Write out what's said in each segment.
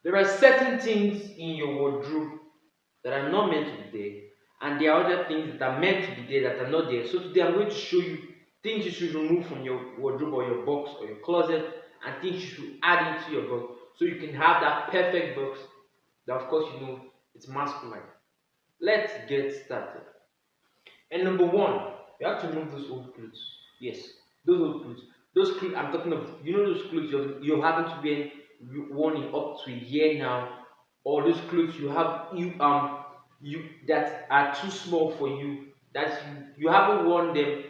There are certain things in your wardrobe that are not meant to be there, and there are other things that are meant to be there that are not there. So today I'm going to show you things you should remove from your wardrobe or your box or your closet, and things you should add into your box so you can have that perfect box that, of course, it's masculine. Let's get started. And number one, you have to remove those old clothes. Yes, those old clothes. Those clothes I'm talking of, those clothes you haven't wear worn in up to a year now, or those clothes you that are too small for you, that you haven't worn them.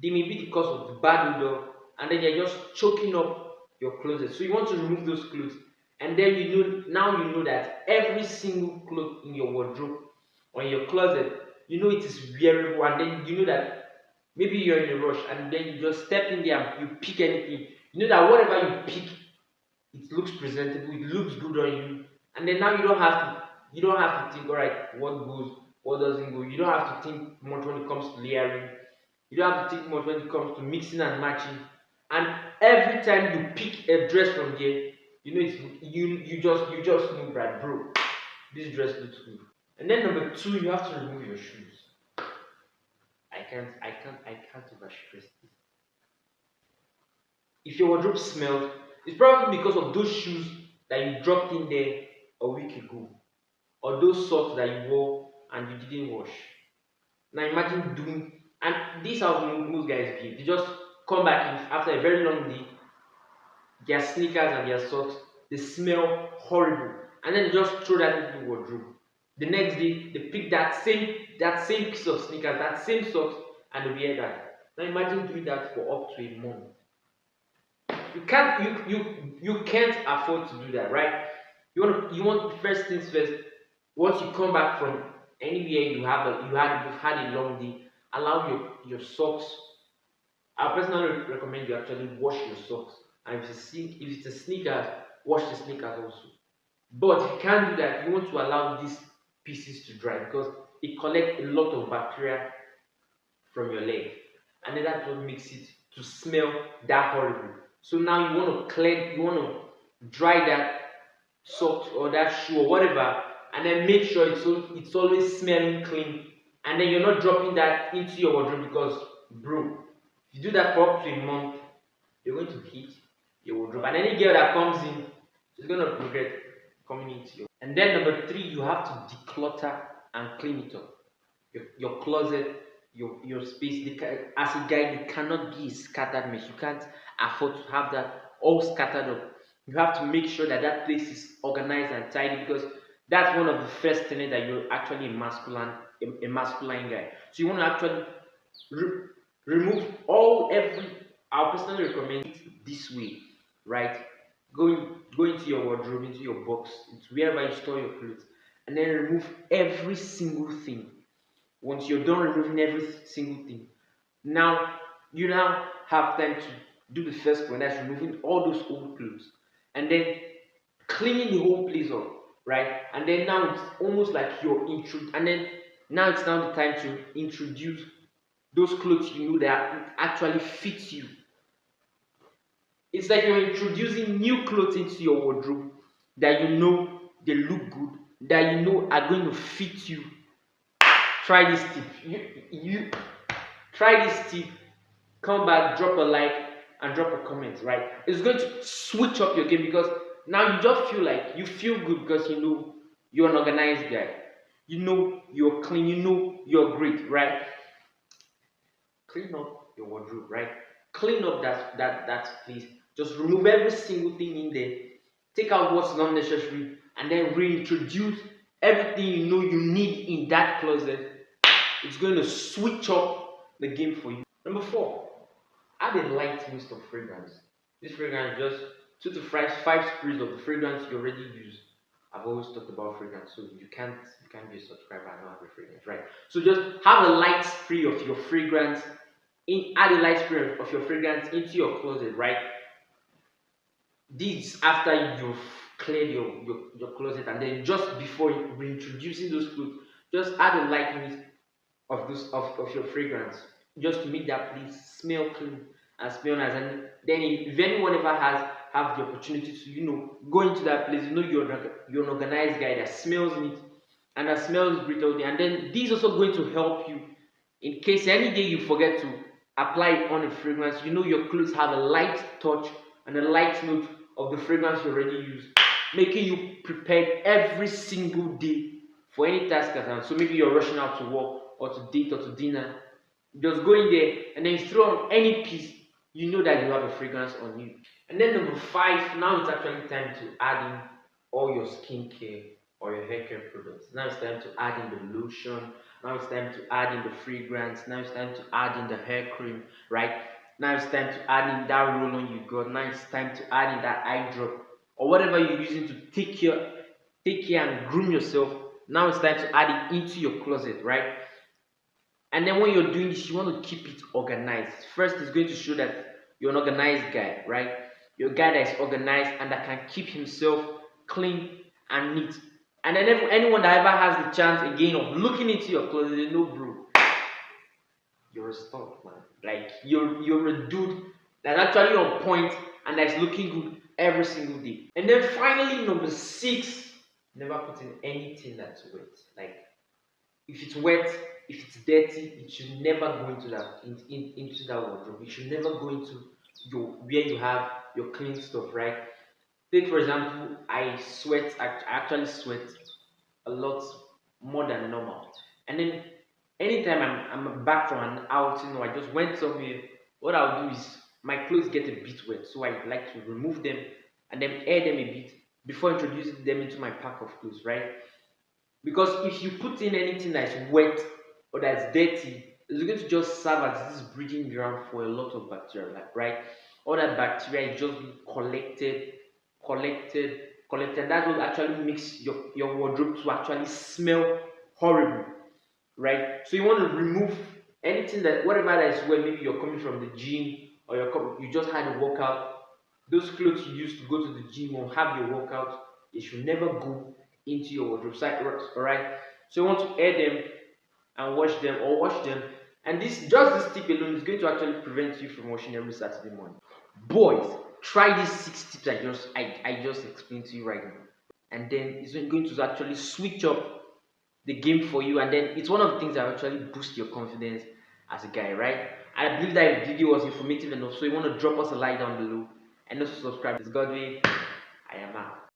They may be because of the bad odor, and then you're just choking up your closet. So you want to remove those clothes, and then now you know that every single cloth in your wardrobe or in your closet, it is wearable, and then you know that maybe you're in a rush, and then you just step in there and you pick anything. You know that whatever you pick, it looks presentable, it looks good on you, and then now you don't have to think, all right, what goes, what doesn't go. You don't have to think much when it comes to layering. You don't have to think much when it comes to mixing and matching. And every time you pick a dress from there, you just know that, bro, this dress looks good. And then number two, you have to remove your shoes. I can't overstress this. If your wardrobe smells, it's probably because of those shoes that you dropped in there a week ago, or those socks that you wore and you didn't wash. Now imagine doing, and this is how most guys behave. They just come back after a very long day, their sneakers and their socks, they smell horrible, and then they just throw that into the wardrobe. The next day, they pick that same piece of sneakers, that same socks, and they wear that. Now imagine doing that for up to a month. You can't afford to do that, right? You want first things first. Once you come back from anywhere you've had a long day, allow your socks. I personally recommend you actually wash your socks, and if it's a sneakers, wash the sneakers also. But if you can't do that, you want to allow these pieces to dry because it collects a lot of bacteria from your leg, and then that's what makes it to smell that horrible. So now you want to dry that sock or that shoe or whatever, and then make sure it's always smelling clean, and then you're not dropping that into your wardrobe because, bro, if you do that for up to a month, you're going to hit your wardrobe, and any girl that comes in, she's going to regret coming into your. And then number three, you have to declutter and clean it up. Your closet, your space. As a guy, you cannot be a scattered mess. You can't afford to have that all scattered up. You have to make sure that that place is organized and tidy because that's one of the first things that you're actually a masculine guy. So you want to actually re- remove all every. I personally recommend it this way, right? Go into your wardrobe, into your box, into wherever you store your clothes, and then remove every single thing. Once you're done removing every single thing, now you now have time to do the first one, that's removing all those old clothes, and then cleaning the whole place up, right? And then now it's almost like and then now it's now the time to introduce those clothes that actually fit you. It's like you're introducing new clothes into your wardrobe that they look good, that are going to fit you. Try this tip. You try this tip. Come back, drop a like, and drop a comment. Right? It's going to switch up your game because now you just feel like you feel good because you're an organized guy. You're clean. You're great. Right? Clean up your wardrobe. Right? Clean up that place. Just remove every single thing in there. Take out what's not necessary, and then reintroduce everything you need in that closet. It's going to switch up the game for you. Number four, add a light mist of fragrance. This fragrance, just 2 to 5 sprays of the fragrance you already use. I've always talked about fragrance, so you can't be a subscriber and not have a fragrance, right? So just have a light spray of your fragrance add a light spray of your fragrance into your closet, right? This after you've cleared your closet, and then just before reintroducing those clothes, just add a light mist of your fragrance just to make that place smell clean and smell nice. And then if anyone ever has have the opportunity to, go into that place. You're an organized guy that smells neat and that smells great all day. And then this is also going to help you in case any day you forget to apply it on a fragrance. Your clothes have a light touch and a light note of the fragrance you already use, making you prepared every single day for any task at hand. So maybe you're rushing out to work or to date or to dinner. Just go in there and then you throw on any piece, you know that you have a fragrance on you. And then number 5, now it's actually time to add in all your skincare or your hair care products. Now it's time to add in the lotion. Now it's time to add in the fragrance. Now it's time to add in the hair cream, right? Now it's time to add in that roll-on you got. Now it's time to add in that eye drop or whatever you're using to take care and groom yourself. Now it's time to add it into your closet, right? And then when you're doing this, you want to keep it organized. First, it's going to show that you're an organized guy, right? You're a guy that is organized and that can keep himself clean and neat. And then anyone that ever has the chance again of looking into your closet, they know, bro, you're a stud, man. Like you're a dude that's actually on point and that's looking good every single day. And then finally, number 6, never put in anything that's wet. Like if it's wet, if it's dirty, it should never go into into that wardrobe. It should never go into where you have your clean stuff, right? Take for example, I actually sweat a lot more than normal. And then anytime I'm back from an outing or I just went somewhere, what I'll do is my clothes get a bit wet. So I like to remove them and then air them a bit before introducing them into my pack of clothes, right? Because if you put in anything that's wet or that's dirty, it's going to just serve as this breeding ground for a lot of bacteria, right? All that bacteria is just being collected, collected. That will actually makes your wardrobe to actually smell horrible, right? So you want to remove anything whatever that is where maybe you're coming from the gym or you just had a workout. Those clothes you used to go to the gym or have your workout, they should never go into your wardrobe. Alright? So you want to air them and wash them. And this tip alone is going to actually prevent you from washing every Saturday morning. Boys, try these 6 tips I just explained to you right now. And then it's going to actually switch up the game for you. And then it's one of the things that actually boost your confidence as a guy, right? I believe that video was informative enough. So you want to drop us a like down below and also subscribe. It's Godwin. I am out.